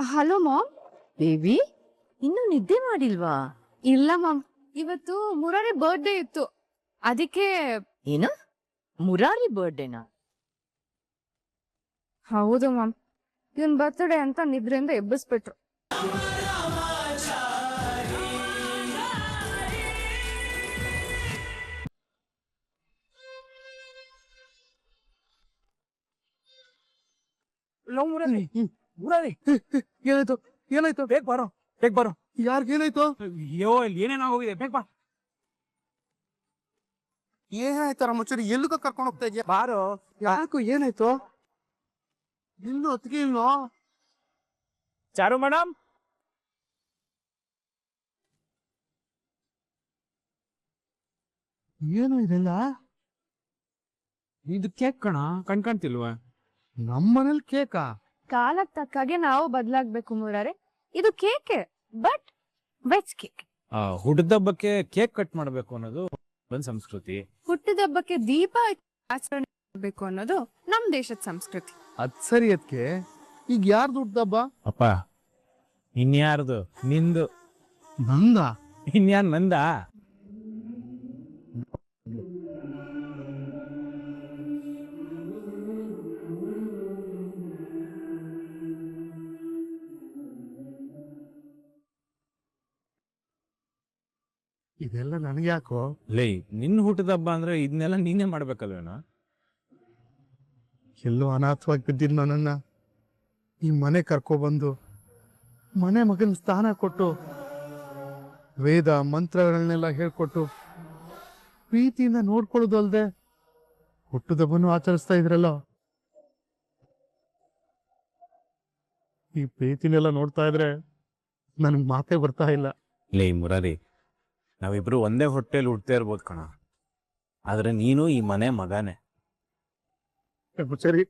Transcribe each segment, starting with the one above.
Hello ma'am. Baby ಇನ್ನು ನಿದ್ದೆ ಮಾಡಿಲ್ವಾ? ಇಲ್ಲ ಮಾಮ್, ಇವತ್ತು ಮುರಾರಿ ಬರ್ತ್ಡೇ ಇತ್ತು, ಅದಕ್ಕೆ. ಏನು ಮುರಾರಿ ಬರ್ಡೇನಾ? ಹೌದು ಮಾಮ್, ಇವನ್ ಬರ್ತ್ಡೇ ಅಂತ ನಿದ್ರೆಯಿಂದ ಎಬ್ಬಿಸ್ಬಿಟ್ರು. ಏನಾಯ್ತು ಏನಾಯ್ತು? ಬೇಗ ಬಾರೋ, ಬೇಗ ಬಾರೋ. ಯಾರಿಗೇನಾಯ್ತು? ಅಯ್ಯೋ ಇಲ್ಲಿ ಏನೇನೋ ಹೋಗಿದೆ, ಬೇಗ ಬಾ. ಏನಾಯ್ತು ರಾಮಚೂರಿ? ಎಲ್ಲಿಗೋ ಕರ್ಕೊಂಡು ಹೋಗ್ತಾ ಇದ್ಯಾ? ಬಾರೋ. ಯಾಕೋ ಏನಾಯ್ತು? ಇನ್ನು ಹೊತ್ತಿಗೆ ಇಲ್ವೋ? ಚಾರು ಮೇಡಮ್, ಏನು ಇದೆಲ್ಲ? ಇದು ಕೇಕ್ ಕಣ, ಕಾಣ್ತಿಲ್ವಾ? ನಮ್ಮನೇಲಿ ಕೇಕಾ? ಕಾಲಕ್ಕೆ ತಕ್ಕಾಗೆ ನಾವು ಬದಲಾಗ್ಬೇಕು ಮುರಾರಿ. ಇದು ಕೇಕ್, ಬಟ್ ವೆಜ್ ಕೇಕ್. ಹುಟ್ಟದಬ್ಬಕ್ಕೆ ಕೇಕ್ ಕಟ್ ಮಾಡ್ಬೇಕು ಅನ್ನೋದು ಒಂದ್ ಸಂಸ್ಕೃತಿ. ಹುಟ್ಟಿದಬ್ಬಕ್ಕೆ ದೀಪ ಆಚರಣೆ ಮಾಡಬೇಕು ಅನ್ನೋದು ನಮ್ ದೇಶದ ಸಂಸ್ಕೃತಿ. ಅದ್ ಸರಿ. ಅದಕ್ಕೆ ಈಗ ಯಾರ್ದು ಹುಟ್ದಬ್ಬ? ಅಪ್ಪ ಇನ್ಯಾರ್ದು? ನಿಂದು. ನಂದ? ಇನ್ಯಾರ್ ನಂದ? ಇದೆಲ್ಲ ನನಗ್ಯಾಕೋ? ಲೇ, ನಿನ್ ಹುಟ್ಟದಬ್ಬ ಅಂದ್ರೆ ಇದನ್ನೆಲ್ಲ ನೀನೇ ಮಾಡ್ಬೇಕಲ್ವೇನೋ? ಎಲ್ಲೋ ಅನಾಥವಾಗಿ ಬಿದ್ದಿದ್ ನನ್ನನ್ನ ಈ ಮನೆ ಕರ್ಕೊಬಂದು ಮನೆ ಮಗನ ಸ್ಥಾನ ಕೊಟ್ಟು ವೇದ ಮಂತ್ರಗಳನ್ನೆಲ್ಲ ಹೇಳ್ಕೊಟ್ಟು ಪ್ರೀತಿಯಿಂದ ನೋಡ್ಕೊಳ್ಳೋದು ಅಲ್ದೆ ಹುಟ್ಟುದಬ್ಬನು ಆಚರಿಸ್ತಾ ಇದ್ರಲ್ಲ. ಈ ಪ್ರೀತಿನೆಲ್ಲ ನೋಡ್ತಾ ಇದ್ರೆ ನನ್ಗೆ ಮಾತೇ ಬರ್ತಾ ಇಲ್ಲ. ಲೇ ಮುರಾರಿ, ನಾವಿಬ್ರು ಒಂದೇ ಹೊಟ್ಟೆಲಿ ಹುಟ್ಟದೇ ಇರ್ಬೋದು ಕಣ, ಆದ್ರೆ ನೀನು ಈ ಮನೆ ಮಗನೇ. ಸರಿ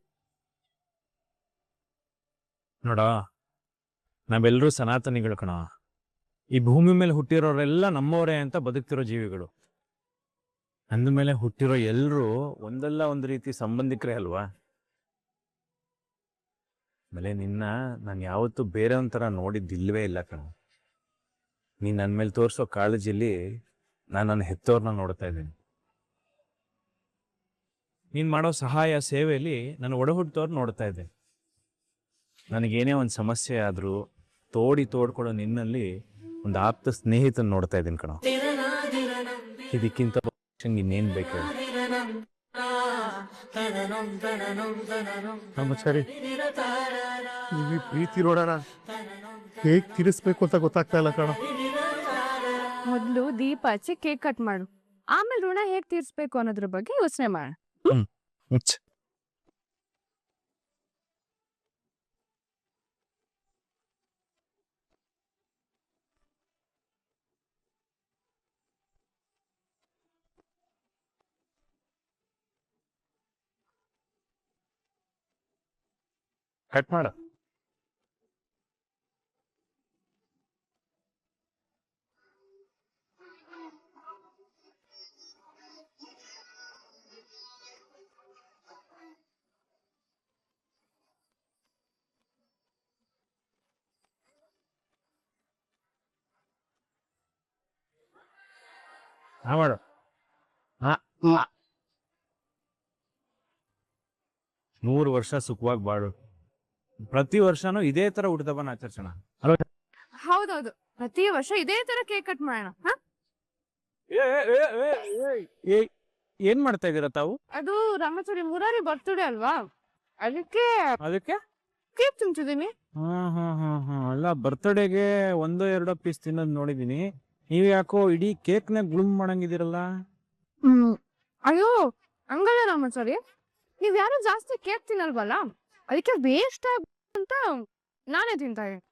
ನೋಡ, ನಾವೆಲ್ಲರೂ ಸನಾತನಿಗಳು ಕಣ. ಈ ಭೂಮಿ ಮೇಲೆ ಹುಟ್ಟಿರೋರೆಲ್ಲ ನಮ್ಮವರೇ ಅಂತ ಬದುಕ್ತಿರೋ ಜೀವಿಗಳು. ಅಂದಮೇಲೆ ಹುಟ್ಟಿರೋ ಎಲ್ರೂ ಒಂದಲ್ಲ ಒಂದು ರೀತಿ ಸಂಬಂಧಿಕರೇ ಅಲ್ವಾ? ಆಮೇಲೆ ನಿನ್ನ ನಾನು ಯಾವತ್ತೂ ಬೇರೆ ಒಂಥರ ನೋಡಿದ್ದಿಲ್ವೇ ಇಲ್ಲ ಕಣ. ನೀನ್ ನನ್ನ ಮೇಲೆ ತೋರಿಸೋ ಕಾಳಜಿಲಿ ನಾನು ನನ್ನ ಹೆತ್ತವ್ರನ್ನ ನೋಡ್ತಾ ಇದ್ದೀನಿ. ನೀನ್ ಮಾಡೋ ಸಹಾಯ ಸೇವೆಯಲ್ಲಿ ನಾನು ಒಡ ಹುಟ್ಟೋರ್ನ ನೋಡ್ತಾ ಇದ್ದೆ. ನನಗೇನೇ ಒಂದು ಸಮಸ್ಯೆ ಆದ್ರೂ ತೋಡ್ಕೊಡೋ ನಿನ್ನಲ್ಲಿ ಒಂದು ಆಪ್ತ ಸ್ನೇಹಿತನ ನೋಡ್ತಾ ಇದ್ದೀನಿ ಕಣ. ಇದಕ್ಕಿಂತ ಇನ್ನೇನ್ ಬೇಕು? ಸರಿ, ಈ ಪ್ರೀತಿ ನೋಡೋಣ ಹೇಗ್ ತಿರ್ಸ್ಬೇಕು ಅಂತ ಗೊತ್ತಾಗ್ತಾ ಇಲ್ಲ ಕಣ. ಮೊದ್ಲು ದೀಪ ಹಚ್ಚಿ ಕೇಕ್ ಕಟ್ ಮಾಡು, ಆಮೇಲೆ ಋಣ ಹೇಗ್ ತೀರ್ಸ್ಬೇಕು ಅನ್ನೋದ್ರ ಬಗ್ಗೆ ಯೋಚನೆ ಮಾಡ. ಕಟ್ ಮಾಡ. ಮಾಡು. 100 ವರ್ಷ ಸುಖವಾಗಿ ಬಾಳು. ಪ್ರತಿ ವರ್ಷನೂ ಇದೇ ತರ ಹುಟ್ಟದಬ್ಬನ ಆಚರಿಸೋಣ. ಹೌದೌದು, ಪ್ರತಿ ವರ್ಷ ಇದೇ ತರ ಕೇಕ್ ಕಟ್ ಮಾಡೋಣ. ಏನ್ ಮಾಡ್ತಾ ಇದೀರ ತಾವು? ಅದು ರಾಮಚೂರಿ ಮುರಾರಿ ಬರ್ತ್ಡೇ ಅಲ್ವಾ, ಅದಕ್ಕೆ ಅದಕ್ಕೆ ಕೇಕ್ ತಿಂತಿದೀನಿ. ಅಲ್ಲ, ಬರ್ತ್ಡೇಗೆ 1-2 ಪೀಸ್ ತಿನ್ನೋದು ನೋಡಿದೀನಿ. ನೀವ್ ಯಾಕೋ ಇಡೀ ಕೇಕ್ನ ಗುಳುಮ್ ಮಾಡಂಗಿದಿರಲ್ಲ? ಅಯ್ಯೋ ಹಂಗಲ್ಲ ರಾಮಚೂರಿ, ನೀವ್ ಯಾರು ಜಾಸ್ತಿ ಕೇಕ್ ತಿನ್ನಲ್ವಲ್ಲ, ಅದಕ್ಕೆ ವೇಸ್ಟ್ ಅಂತ ನಾನೇ ತಿಂತಾ ಇದ್ದೀನಿ.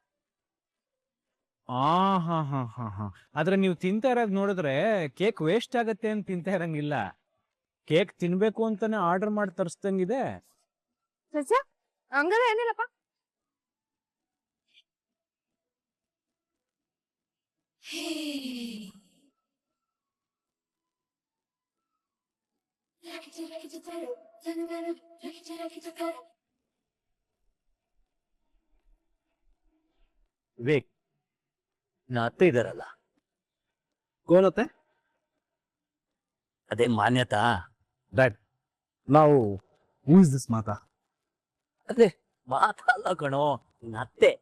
ಆದ್ರೆ ನೀವು ತಿಂತಾ ಇರೋದ್ ನೋಡಿದ್ರೆ ಕೇಕ್ ವೇಸ್ಟ್ ಆಗತ್ತೆ ಅಂತ ತಿಂತಾ ಇರಂಗಿಲ್ಲ. ಕೇಕ್ ತಿನ್ಬೇಕು ಅಂತಾನೆ ಆರ್ಡರ್ ಮಾಡಿ ತರಿಸ್ದಂಗಿದೆ. ಹಂಗಲ್ಲ ಏನಿಲ್ಲಪ್ಪ. ವಿವೇಕ್, ನಾ ಅತ್ತೆ ಇದಾರಲ್ಲ, ಗೋಲತ್ತೆ ಅದೇ ಮಾನ್ಯತಾ. ಡ್ಯಾಡ್ ನಾವು ಯೂಸ್ ದಿಸ್ ಮಾತಾ ಅದೇ ಮಾತಲ್ಲ ಕಣೋ, ನಿನ್ ಅತ್ತೆ.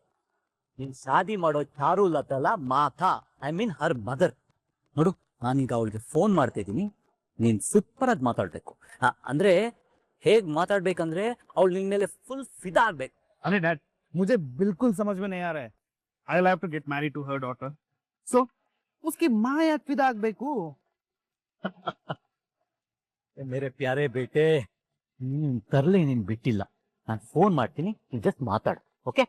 ನೀನ್ ಶಾದಿ ಮಾಡೋ ಚಾರು ಲತಲ್ಲ ಮಾತಾ, ಐ ಮೀನ್ ಹರ್ ಮದರ್. ನೋಡು, ನಾನೀಗ ಅವಳಿಗೆ ಫೋನ್ ಮಾಡ್ತಾ ಇದ್ದೀನಿ, ನೀನ್ ಸೂಪರ್ ಆಗಿ ಮಾತಾಡ್ಬೇಕು. ಅಂದ್ರೆ ಹೇಗ್ ಮಾತಾಡ್ಬೇಕಂದ್ರೆ ಅವಳು ನಿನ್ ಮೇಲೆ ಫುಲ್ ಫಿದಾ ಆಗ್ಬೇಕು. अरे डैड मुझे बिल्कुल समझ में नहीं आ रहा है I will have to get married to her daughter so उसकी माँ याद फिदा ಆಗ್ಬೇಕು ಮೇರೆ ಪ್ಯಾರೆ ಬೇಟೆ, ನೀನ್ ತರ್ಲಿ, ನೀನ್ ಬಿಟ್ಟಿಲ್ಲ. ನಾನು ಫೋನ್ ಮಾಡ್ತೀನಿ, ನೀನ್ ಜಸ್ಟ್ ಮಾತಾಡು, ಓಕೆ?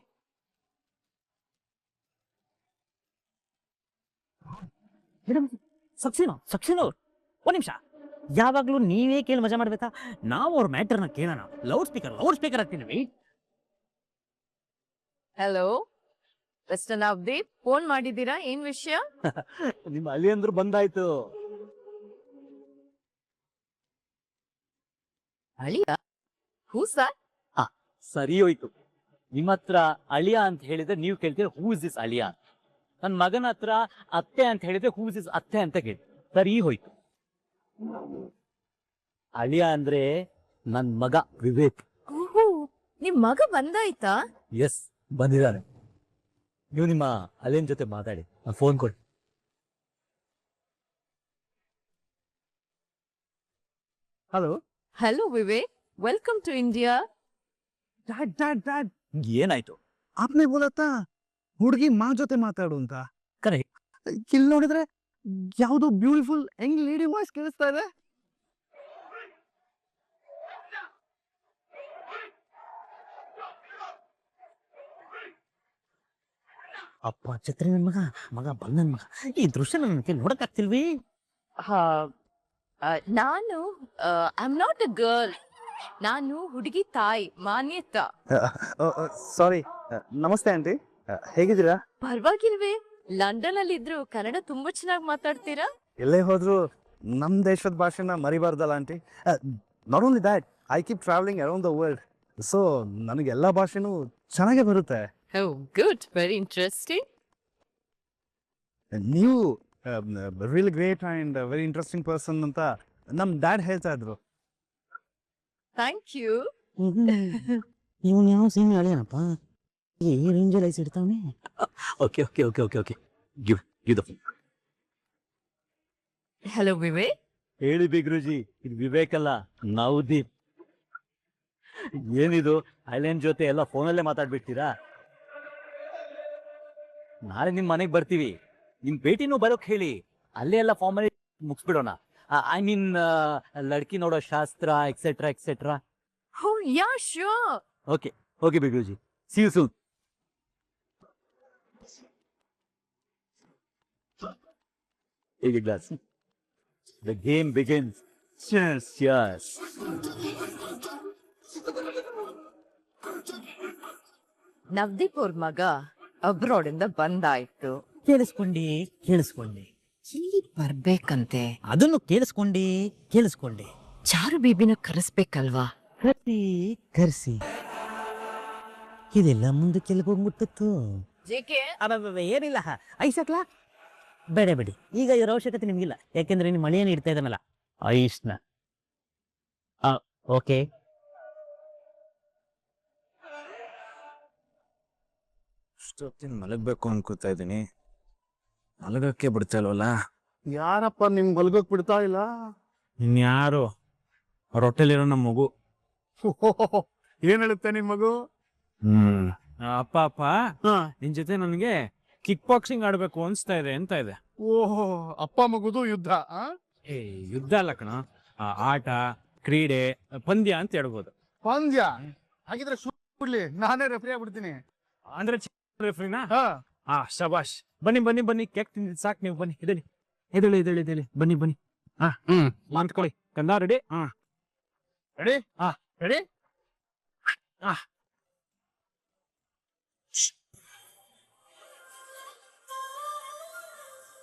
ಮೇಡಮ್, ಸಕ್ಸೇನಾ ಒಂದ್ ನಿಮಿಷ. ಯಾವಾಗ್ಲೂ ನೀವೇ ಕೇಳಿ ಮಜಾ ಮಾಡ್ಬೇಕಾ? ನಾವು ಅವ್ರ ಮ್ಯಾಟರ್ನ ಕೇಳೋಣ. ಲೌಡ್ ಸ್ಪೀಕರ್ ಹಾಕ್ತೀನಿ. ಹಲೋ ವೆಸ್ಟರ್ನ್ ನವದೀಪ್, ಫೋನ್ ಮಾಡಿದ್ದೀರಾ? ಏನ್ ವಿಷಯ? ನಿಮ್ಮ ಅಲ್ಲಿ ಅಂದ್ರು ಬಂದಾಯ್ತು. ಅಳಿಯ? ಹೂ ಸರ್? ಸರಿ ಹೋಯ್ತು. ನಿಮ್ಮ ಹತ್ರ ಅಳಿಯ ಅಂತ ಹೇಳಿದ್ರೆ ನೀವು ಕೇಳ್ತೀರ ಹೂ ಇಸ್ ದಿಸ್ ಅಳಿಯ. ನನ್ನ ಮಗನ ಹತ್ರ ಅತ್ತೆ ಅಂತ ಹೇಳಿದ್ರೆ ಹೂ ಇಸ್ ದಿಸ್ ಅತ್ತೆ ಅಂತ ಕೇಳಿ. ಸರಿ ಹೋಯ್ತು. ಅಳಿಯ ಅಂದ್ರೆ ನನ್ ಮಗ ವಿವೇಕ್. ಓಹೋ, ನಿಮ್ ಮಗ ಬಂದಾಯ್ತಾ? ಎಸ್, ಬಂದಿದ್ದಾನೆ. ನೀವು ನಿಮ್ಮ ಅಳಿಯನ್ ಜೊತೆ ಮಾತಾಡಿ, ಫೋನ್ ಕೊಡಿ. Hello hello Vivek, welcome to India. Dad dad dad ಏನಾಯ್ತು? आपने बोला था ಹುಡುಗಿ ಮಾ ಜೊತೆ ಮಾತಾಡು ಅಂತ. ಕರೆಕ್ಟ್. ಇಲ್ಲಿ ನೋಡಿದ್ರೆ ಯಾವ್ದೋ ಬ್ಯೂಟಿಫುಲ್ ಯಂಗ್ ಲೇಡಿ ವಾಯ್ಸ್ ಕೇಳಿಸ್ತಾ ಇದೆ. ಅಪ್ಪ ಛತ್ರಿ, ನನ್ ಮಗ ಬಂದನ್ ಮಗ. ಈ ದೃಶ್ಯ ನನ್ನ ನೋಡಕ್ ಆಗ್ತಿಲ್ವಿ? ನಾನು I am not a girl, ನಾನು ಹುಡುಗಿ ತಾಯಿ ಮಾನ್ಯತಾ. ಸಾರಿ, ನಮಸ್ತೆ ಆಂಟಿ, ಹೇಗಿದ್ದೀರಾ? ಪರವಾಗಿಲ್ವೇ, ಲಂಡನ್ ಅಲ್ಲಿ ಇದ್ರು ಕನ್ನಡ ತುಂಬಾ ಚೆನ್ನಾಗಿ ಮಾತಾಡ್ತೀರಾ. ಎಲ್ಲೇ ಹೋದ್ರು ನಮ್ ದೇಶದ ಭಾಷೆನ ಮರಿಬಾರ್ದಲ್ಲ aunty. Not only that, I keep travelling around the world, so ನನಗೆ ಎಲ್ಲ ಭಾಷೆನೂ ಚೆನ್ನಾಗೇ ಬರುತ್ತೆ. Oh, good, very interesting. ನೀವು really great and very interesting person ಅಂತ ನಮ್ ಡ್ಯಾಡ್ ಹೇಳ್ತಾ ಇದ್ರು. Thank you. ಇವನು ಯಾವ ಸೀಮೆ ಅಳಿಯನಪ್ಪ, ಈ ರೇಂಜಲ್ಲಿ ಐಸ್ ಇಡ್ತಾವನೆ. Okay okay okay okay okay give the phone. Hello Vivek. ಹೇಳಿ ಬಿಗ್ರುಜಿ, ಇದು ವಿವೇಕ್ ಅಲ್ಲ, ನವದೀಪ್. ಏನಿದು ಐಲ್ಯಾಂಡ್ ಜೊತೆ ಎಲ್ಲ ಫೋನಲ್ಲೇ ಮಾತಾಡ್ಬಿಡ್ತೀರಾ? ನಾಳೆ ನಿಮ್ ಮನೆಗೆ ಬರ್ತೀವಿ, ನಿಮ್ ಭೇಟಿನೂ ಬರೋಕ್ ಹೇಳಿ, ಅಲ್ಲೇ ಎಲ್ಲ ಫಾರ್ಮಲಿ ಮುಗಿಸ್ಬಿಡೋಣ. ಐ ಮೀನ್ ಲಡ್ಕಿ ನೋಡೋ ಶಾಸ್ತ್ರ etcetera etcetera. Oh yeah, sure. Okay okay ಬಿಗ್ರುಜಿ, ಸಿ ಯು ಸೂನ್. ಈಗ glass. The game begins. Cheers. Cheers. Navdeep ಅವ್ರ ಮಗ ಅಬ್ರಾಡ್ ಇಂದ ಬಂದಾಯ್ತು. ಕೇಳಿಸ್ಕೊಂಡಿ ಇಲ್ಲಿ ಬರ್ಬೇಕಂತೆ. ಅದನ್ನು ಕೇಳಿಸ್ಕೊಂಡಿ. ಚಾರು ಬೇಬಿನ ಕರೆಸ್ಬೇಕಲ್ವಾ? ಕರ್ಸಿ ಇದೆಲ್ಲ ಮುಂದಕ್ಕೆಲ್ಲ ಹೋಗ್ಬಿಟ್ಟಿತ್ತು. ಜೆಕೆ ಏನಿಲ್ಲ, ಐಸಾಕ್ಲಾ? ಬೇಡ ಬಿಡಿ, ಈಗ ಇದರ ಅವಶ್ಯಕತೆ ನಿಮ್ಗಿಲ್ಲ, ಯಾಕೆಂದ್ರೆ ನಿಮ್ಮ ಮಳೆಯನ್ನು ಇಡ್ತಾ ಇದ್ದಾನಲ್ಲ ಐಸ್ನ. ಓಕೆ. ಇಷ್ಟೊತ್ತಿನ ಮಲಗಬೇಕು ಅನ್ಕೋತಾ ಇದ್ದೀನಿ, ಮಲಗಕ್ಕೆ ಬಿಡ್ತಾ ಇಲ್ವಲ್ಲ. ಯಾರಪ್ಪ ನಿಮ್ ಮಲ್ಗೋಕ್ ಬಿಡ್ತಾ ಇಲ್ಲ? ಇನ್ಯಾರು, ರೊಟ್ಟೆಲಿರೋ ನಮ್ಮ ಮಗು. ಏನ್ ಹೇಳುತ್ತೆ ನಿನ್ ಮಗು? ಅಪ್ಪ ಅಪ್ಪ, ನಿನ್ ಜೊತೆ ನನಗೆ ಕಿಕ್ ಬಾಕ್ಸಿಂಗ್ ಆಡ್ಬೇಕು ಅನ್ಸ್ತಾ ಇದೆ ಅಂತ ಇದೆ. ಓಹೋ, ಅಪ್ಪ ಮಗುದು ಯುದ್ಧ. ಏ ಯುದ್ಧ ಅಲ್ಲ ಕಣ, ಆಟ, ಕ್ರೀಡೆ, ಪಂದ್ಯ ಅಂತ ಹೇಳ್ಬೋದು. ಪಂದ್ಯ? ಹಾಗಿದ್ರೆ ಬಿಡ್ಲಿ, ನಾನೇ ರೆಫ್ರಿ ಆಗ್ಬಿಡ್ತೀನಿ. ಅಂದ್ರೆ ರೆಫ್ರಿನಾ? ಶಬಾಷ್. ಬನ್ನಿ ಕೇಕ್ ತಿಂದಿದ್ ಸಾಕು, ನೀವು ಬನ್ನಿ, ಎದ್ದೇಳಿ ಬನ್ನಿ. ಮಾತ್ಕೊಳ್ಳಿ ಕಂದ. ರೆಡಿ? Ready ready.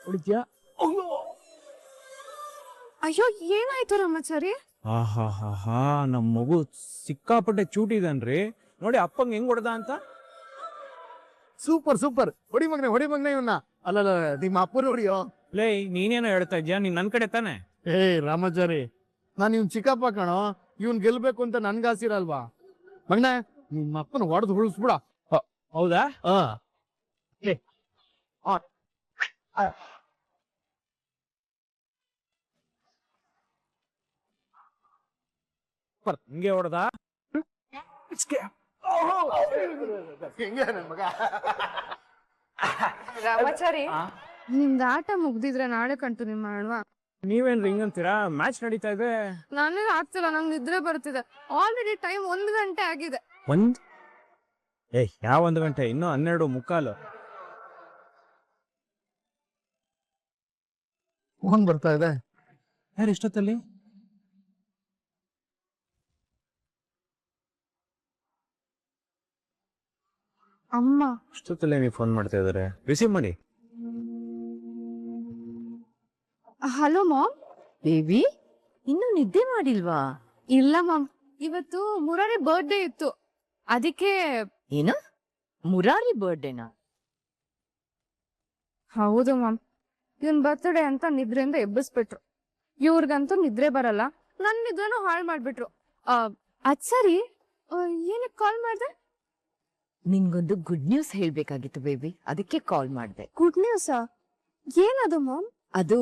ಉಳಿದ್ಯಾ? ಅಯ್ಯೋ, ಏನಾಯ್ತು ರಾಮಾಚಾರಿ? ಹಾ ನಮ್ ಮಗು ಸಿಕ್ಕಾಪಟ್ಟೆ ಚೂಟಿದನ್ರಿ. ನೋಡಿ ಅಪ್ಪಂಗ್ ಹೆಂಗ್ ಹೊಡೆದ ಅಂತ. ಸೂಪರ್ ಸೂಪರ್, ಹೊಡಿ ಮಗನೆ ಇವನ್ನ. ಅಲ್ಲಲ್ಲ, ನಿಮ್ಮ ಅಪ್ಪನ ಹೊಡಿಯೋ. ಲೇ ನೀನೇನೋ ಹೇಳ್ತಾ ಇದ್ಯಾ, ನೀನ್ ನನ್ ಕಡೆ ತಾನೆ? ಏ ರಾಮಾಚಾರಿ, ನಾನು ಇವ್ನ್ ಚಿಕ್ಕಪ್ಪ ಕಣೋ, ಇವ್ನ್ ಗೆಲ್ಬೇಕು ಅಂತ ನನ್ಗಾಸಿರಲ್ವಾ ಮಗನ. ನಿಮ್ಮ ಅಪ್ಪನ ಹೊಡೆದು ಉಳಿಸ್ಬಿಡ. ಹೌದಾ? ಹಿಂಗೆ ಹೊಡೆದ? ಹೆಂಗೆ ನನ್ ಮಗ? ರಾಮಾಚಾರಿ, ನಿಮ್ದು ಆಟ ಮುಗ್ದಿದ್ರೆ ನಾಳೆ ಕಂಟಿನ್ಯೂ ಮಾಡುವ. ನೀವೇನ್ರಿ ಹಿಂಗಂತೀರಾ? ಮ್ಯಾಚ್ ನಡೀತಾ ಇದೆ. ನನಗೆ ಆಗ್ತಿಲ್ಲ, ನಂಗೆ ನಿದ್ರೆ ಬರ್ತಿದೆ. ಆಲ್ರೆಡಿ ಟೈಮ್ 1 ಗಂಟೆ ಆಗಿದೆ. ಯಾವ 1 ಗಂಟೆ? ಇನ್ನೂ 12:15. ಫೋನ್ ಬರ್ತಾ ಇದೆ. ಯಾರು ಎಷ್ಟೊತ್ತಲ್ಲಿ? ಅಮ್ಮ. ಎಷ್ಟೊತ್ತಲ್ಲೇ ನೀವು ಫೋನ್ ಮಾಡ್ತಾ ಇದಾರೆ? ರಿಸೀವ್ ಮಾಡಿ. Hello ma'am. ಬೇಬಿ ಇನ್ನು ನಿದ್ದೆ ಮಾಡಿಲ್ವಾ? ಇಲ್ಲ ಮಾಮ್, ಇವತ್ತು ಮುರಾರಿ ಬರ್ತ್ಡೇ ಇತ್ತು, ಅದಕ್ಕೆ. ಏನು, ಮುರಾರಿ ಬರ್ಡೇನಾ? ಹೌದು ಮಾಮ್, ಇವನ್ ಬರ್ತ್ಡೇ ಅಂತ ನಿದ್ರೆಯಿಂದ ಎಬ್ಬಿಸ್ಬಿಟ್ರು. ಇವ್ರಿಗಂತೂ ನಿದ್ರೆ ಬರಲ್ಲ, ನನ್ ನಿದ್ರೆನೂ ಹಾಳು ಮಾಡ್ಬಿಟ್ರು. ಅದ್ ಸರಿ, ಏನಕ್ಕೆ ಕಾಲ್ ಮಾಡ್ದೆ? ನಿನ್ಗೊಂದು ಗುಡ್ ನ್ಯೂಸ್ ಹೇಳ್ಬೇಕಾಗಿತ್ತು ಬೇಬಿ, ಅದಕ್ಕೆ ಕಾಲ್ ಮಾಡ್ದೆ. ಗುಡ್ ನ್ಯೂಸಾ? ಏನದು ಮಾಮ್? ಅದು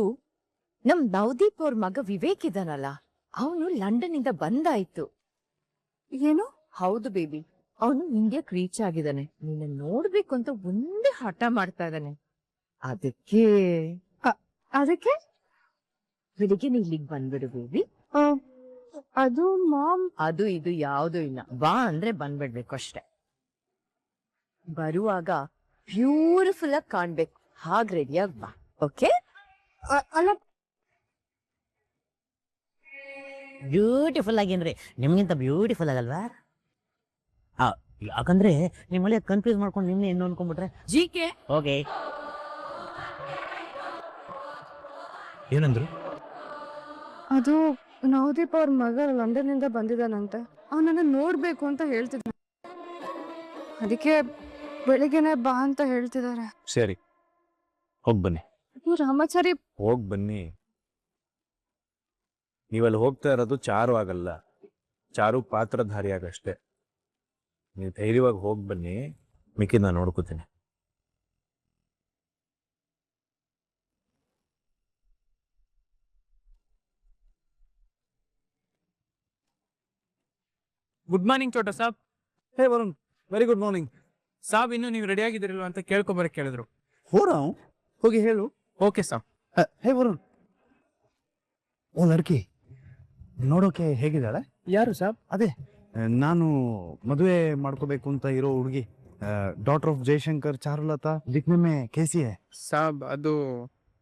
ನಮ್ ನವದೀಪ್ ಅವ್ರ ಮಗ ವಿವೇಕ್ ಇದಾನಲ್ಲ, ಅವನು ಲಂಡನ್ ಇಂದ ಬಂದಾಯ್ತು. ಏನು? ಹೌದು ಬೇಬಿ, ಅವನು ಇಂಡಿಯಾಕ್ ರೀಚ್ ಆಗಿದ್ದಾನೆ. ನಿನ್ನ ನೋಡ್ಬೇಕು ಅಂತ ಒಂದೇ ಹಠ ಮಾಡ್ತಾ ಇದ್ದಾನೆ. ಅದಕ್ಕೆ ಅದಕ್ಕೆ ಬೆಳಿಗ್ಗೆ ನೀ ಇಲ್ಲಿಗೆ ಬಂದ್ಬಿಡು ಬೇಬಿ. ಅದು ಮಾಮ್, ಅದು ಇದು ಯಾವ್ದು ಇಲ್ಲ, ಬಾ ಅಂದ್ರೆ ಬಂದ್ಬಿಡ್ಬೇಕು ಅಷ್ಟೆ. ಬರುವಾಗ ಬ್ಯೂಟಿಫುಲ್ ಆಗಿ ಕಾಣ್ಬೇಕು, ಹಾಗ್ ರೆಡಿಯಾಗಿ ಬಾ. ಓಕೆ? ಅಲ್ಲ, ಬ್ಯೂಟಿಫುಲ್ ಆಗೇನ್ರಿ, ನಿಮ್ಗಿಂತ ಬ್ಯೂಟಿಫುಲ್ ಆಗಲ್ವಾ? ಯಾಕಂದ್ರೆ ನಿಮ್ಮಲ್ಲಿ ಕನ್ಫ್ಯೂಸ್ ಮಾಡ್ಕೊಂಡು ನಿಮ್ನೆ ಏನು ಅನ್ಕೊಂಡ್ಬಿಟ್ರೆ ಜಿಕೆ ಓಕೆ. ಏನಂದ್ರು? ಅದು ನವದೀಪ್ ಅವ್ರ ಮಗ ಲಂಡನ್ ಇಂದ ಬಂದಿದ್ದಾನಂತೆ, ಅವನನ್ನ ನೋಡ್ಬೇಕು ಅಂತ ಹೇಳ್ತಿದ್ದ. ಅದಕ್ಕೆ ಬೆಳಿಗ್ಗೆನೆ ಬಾ ಅಂತ ಹೇಳ್ತಿದ್ದಾರೆ. ಸರಿ, ಹೋಗ್ ಬನ್ನಿ. ರಾಮಾಚಾರಿ, ಹೋಗ್ ಬನ್ನಿ. ನೀವಲ್ಲಿ ಹೋಗ್ತಾ ಇರೋದು ಚಾರು ಆಗಲ್ಲ, ಚಾರು ಪಾತ್ರಧಾರಿಯಾಗಷ್ಟೇ. ನೀವು ಧೈರ್ಯವಾಗಿ ಹೋಗ್ ಬನ್ನಿ, ಮಿಕ್ಕಿ ನಾನು ನೋಡ್ಕೋತೀನಿ. ಗುಡ್ ಮಾರ್ನಿಂಗ್ ಚೋಟ ಸಾಬ್. Hey Varun, very good morning. ಸಾಬ್ ಇನ್ನು ನೀವು ರೆಡಿ ಆಗಿದ್ದೀರಲ್ವ ಅಂತ ಕೇಳ್ಕೊಂಬರಕ್ಕೆ ಕೇಳಿದ್ರು. ಹೋಗಿ ಹೇಳು. ಓಕೆ ಸಾಬ್. ಹೇ ವರುಣ್, ಓ ಲಡ್ಕಿ ನೋಡೋಕೆ ಹೇಗಿದ್ದಾಳೆ? ಯಾರು ಸಾಬ್? ಅದೇ ನಾನು ಮದುವೆ ಮಾಡ್ಕೋಬೇಕು ಅಂತ ಇರೋ ಹುಡುಗಿ, ಡಾಟರ್ ಆಫ್ ಜಯಶಂಕರ್, ಚಾರುಲತಾ, ದಿಕ್ನಿಮೆ ಕೇಸಿಯೇ. ಸಾಬ್ ಅದು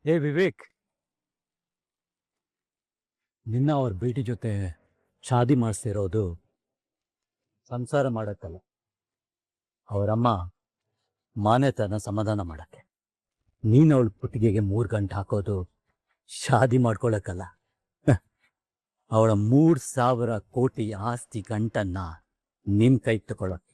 ಏ ವಿವೇಕ್, ನಿನ್ನ ಅವ್ರ ಬೇಟಿ ಜೊತೆ ಶಾದಿ ಮಾಡಿಸ್ತಿರೋದು ಸಂಸಾರ ಮಾಡಕ್ಕಲ್ಲ, ಅವರಮ್ಮ ಮಾನ್ಯತನ ಸಮಾಧಾನ ಮಾಡಕ್ಕೆ. ನೀನು ಅವಳ ಪುಟ್ಟಿಗೆಗೆ 3 ಗಂಟೆ ಹಾಕೋದು ಶಾದಿ ಮಾಡ್ಕೊಳಕ್ಕಲ್ಲ, ಅವಳ 3,000 ಕೋಟಿ ಆಸ್ತಿ ಗಂಟನ್ನ ನಿಮ್ ಕೈ ತಗೊಳಕ್ಕೆ.